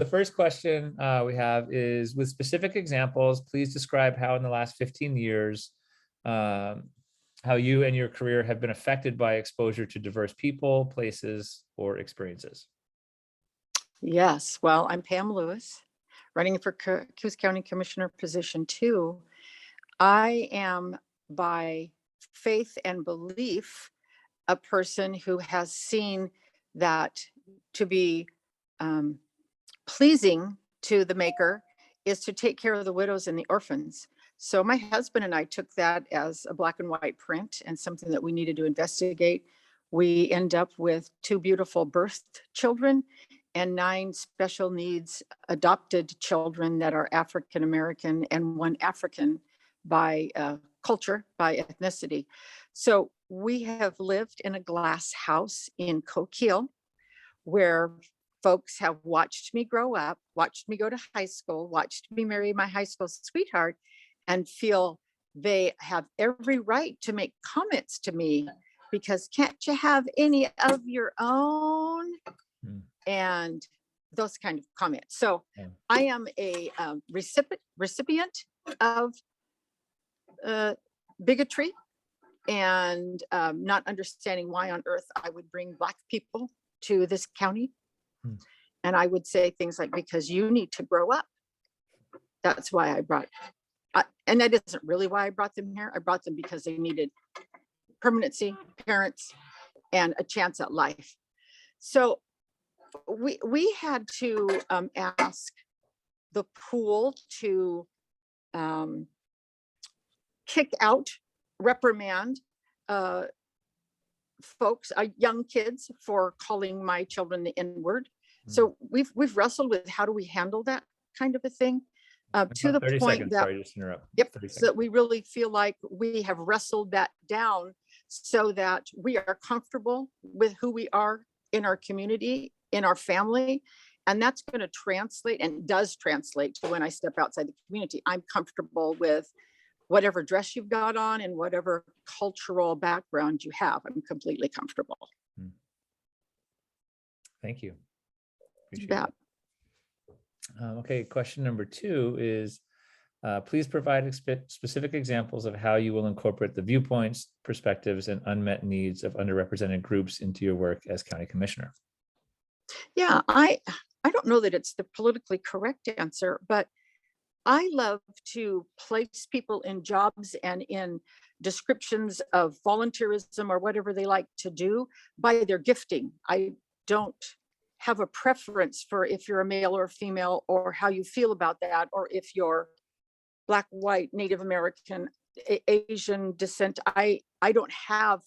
The first question we have is, with specific examples, please describe how in the last 15 years, how you and your career have been affected by exposure to diverse people, places, or experiences. Yes, well, I'm Pam Lewis, running for Coos County Commissioner position 2. I am, by faith and belief, a person who has seen that to be pleasing to the Maker is to take care of the widows and the orphans. So my husband and I took that as a black and white print and something that we needed to investigate. We end up with 2 beautiful birthed children and 9 special needs adopted children that are African American and 1 African by culture, by ethnicity. So we have lived in a glass house in Coquille, where folks have watched me grow up, watched me go to high school, watched me marry my high school sweetheart, and feel they have every right to make comments to me because can't you have any of your own? And those kind of comments. So I am a recipient of bigotry and not understanding why on earth I would bring Black people to this county. And I would say things like, because you need to grow up. That's why I brought, and that isn't really why I brought them here. I brought them because they needed permanency, parents, and a chance at life. So we had to ask the pool to kick out, reprimand folks, young kids, for calling my children the N-word. So we've wrestled with how do we handle that kind of a thing to the point seconds, that, sorry, just interrupt. yep, so that we really feel like we have wrestled that down so that we are comfortable with who we are in our community, in our family. And that's going to translate, and does translate, to when I step outside the community. I'm comfortable with whatever dress you've got on and whatever cultural background you have. I'm completely comfortable. Thank you. Appreciate that. Okay, question number 2 is, please provide specific examples of how you will incorporate the viewpoints, perspectives, and unmet needs of underrepresented groups into your work as county commissioner. Yeah, I don't know that it's the politically correct answer, but I love to place people in jobs and in descriptions of volunteerism or whatever they like to do by their gifting. I don't have a preference for if you're a male or a female, or how you feel about that, or if you're Black, white, Native American, Asian descent. I don't have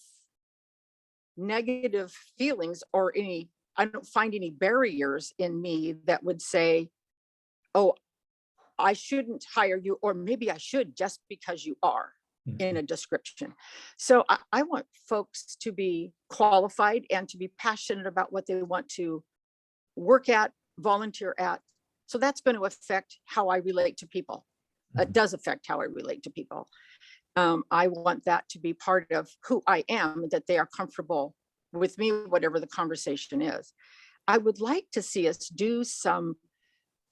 negative feelings or I don't find any barriers in me that would say, oh, I shouldn't hire you, or maybe I should just because you are in a description. So I want folks to be qualified and to be passionate about what they want to work at, volunteer at. So that's going to affect how I relate to people. It does affect how I relate to people. I want that to be part of who I am, that they are comfortable with me, whatever the conversation is. I would like to see us do some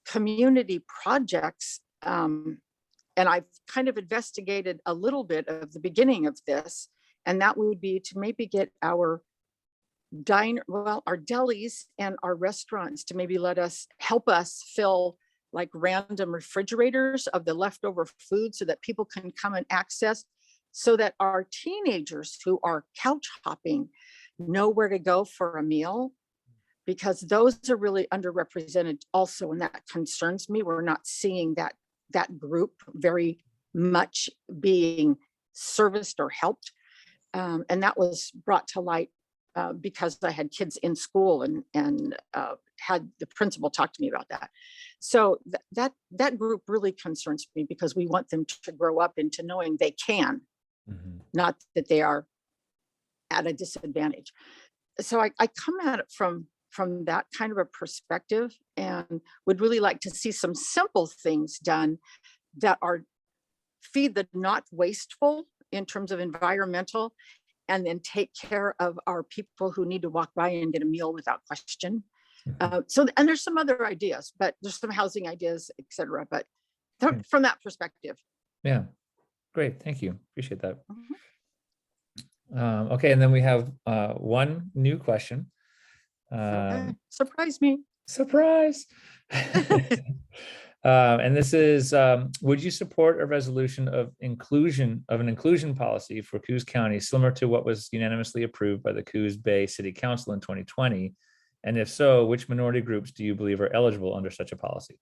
community projects. And I've kind of investigated a little bit of the beginning of this, and that would be to maybe get our our delis and our restaurants to maybe help us fill like random refrigerators of the leftover food so that people can come and access, so that our teenagers who are couch hopping know where to go for a meal, because those are really underrepresented also, and that concerns me. We're not seeing that group very much being serviced or helped. And that was brought to light because I had kids in school and had the principal talk to me about that. So that group really concerns me, because we want them to grow up into knowing they can, not that they are at a disadvantage. So I come at it from that kind of a perspective, and would really like to see some simple things done that are feed the not wasteful in terms of environmental, and then take care of our people who need to walk by and get a meal without question. So, and there's some other ideas, but there's some housing ideas, et cetera. But from that perspective. Yeah, great. Thank you. Appreciate that. Mhm. Okay, and then we have one new question. Okay. Surprise me. Surprise. And this is, would you support a resolution of an inclusion policy for Coos County similar to what was unanimously approved by the Coos Bay City Council in 2020? And if so, which minority groups do you believe are eligible under such a policy?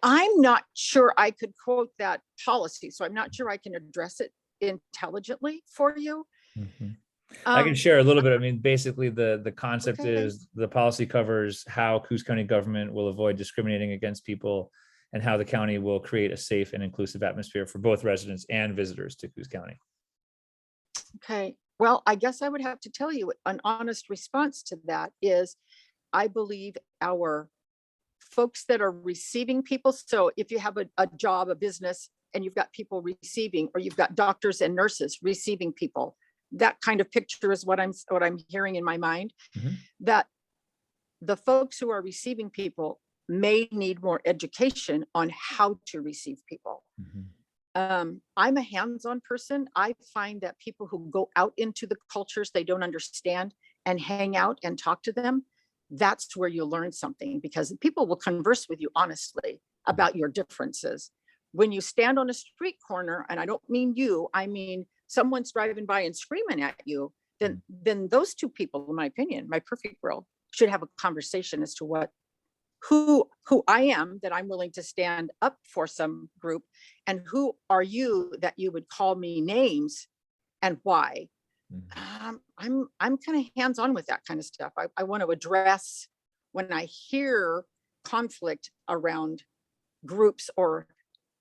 I'm not sure I could quote that policy, so I'm not sure I can address it intelligently for you. Mhm. I can share a little bit. I mean, basically the concept Okay. is the policy covers how Coos County government will avoid discriminating against people and how the county will create a safe and inclusive atmosphere for both residents and visitors to Coos County. Okay. Well, I guess I would have to tell you an honest response to that is I believe our folks that are receiving people. So if you have a job, a business, and you've got people receiving, or you've got doctors and nurses receiving people, that kind of picture is what I'm hearing in my mind. Mhm. That the folks who are receiving people may need more education on how to receive people. Mhm. I'm a hands-on person. I find that people who go out into the cultures they don't understand and hang out and talk to them, that's where you learn something, because people will converse with you honestly about your differences. When you stand on a street corner, and I don't mean you, I mean someone's driving by and screaming at you, then those two people, in my opinion, my perfect world, should have a conversation as to who I am, that I'm willing to stand up for some group, and who are you that you would call me names, and why. I'm kind of hands-on with that kind of stuff. I want to address when I hear conflict around groups or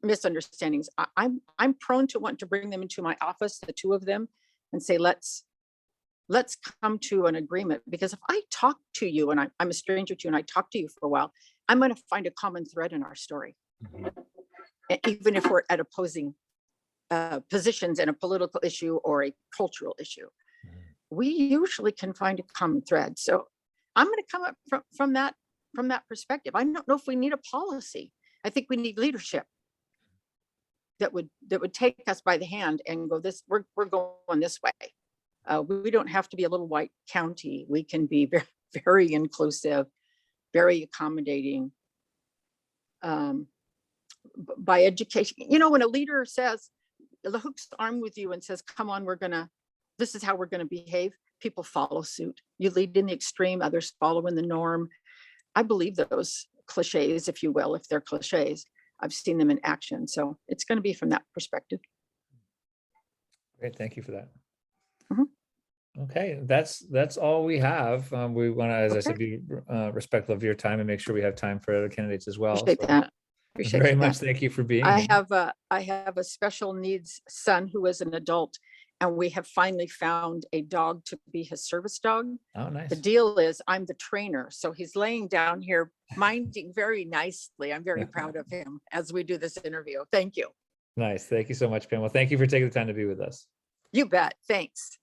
misunderstandings. I'm prone to want to bring them into my office, the two of them, and say, let's come to an agreement. Because if I talk to you and I'm a stranger to you and I talk to you for a while, I'm going to find a common thread in our story. Even if we're at opposing positions in a political issue or a cultural issue, we usually can find a common thread. So I'm going to come up from that perspective. I don't know if we need a policy. I think we need leadership that would take us by the hand and go, we're going this way. We don't have to be a little white county. We can be very, very inclusive, very accommodating. By education, when a leader says, hooks the arm with you and says, come on, this is how we're going to behave, people follow suit. You lead in the extreme, others follow in the norm. I believe those cliches, if you will, if they're cliches. I've seen them in action. So it's going to be from that perspective. Great, thank you for that. Mm-hmm. Okay, that's all we have. We want to, as I said, be respectful of your time and make sure we have time for other candidates as well. Appreciate that. Appreciate very that. much. Thank you for being I here. have a special needs son who is an adult, and we have finally found a dog to be his service dog. Oh, nice. The deal is I'm the trainer, so he's laying down here minding very nicely. I'm very proud of him as we do this interview. Thank you. Nice. Thank you so much, Pam. Well, thank you for taking the time to be with us. You bet. Thanks.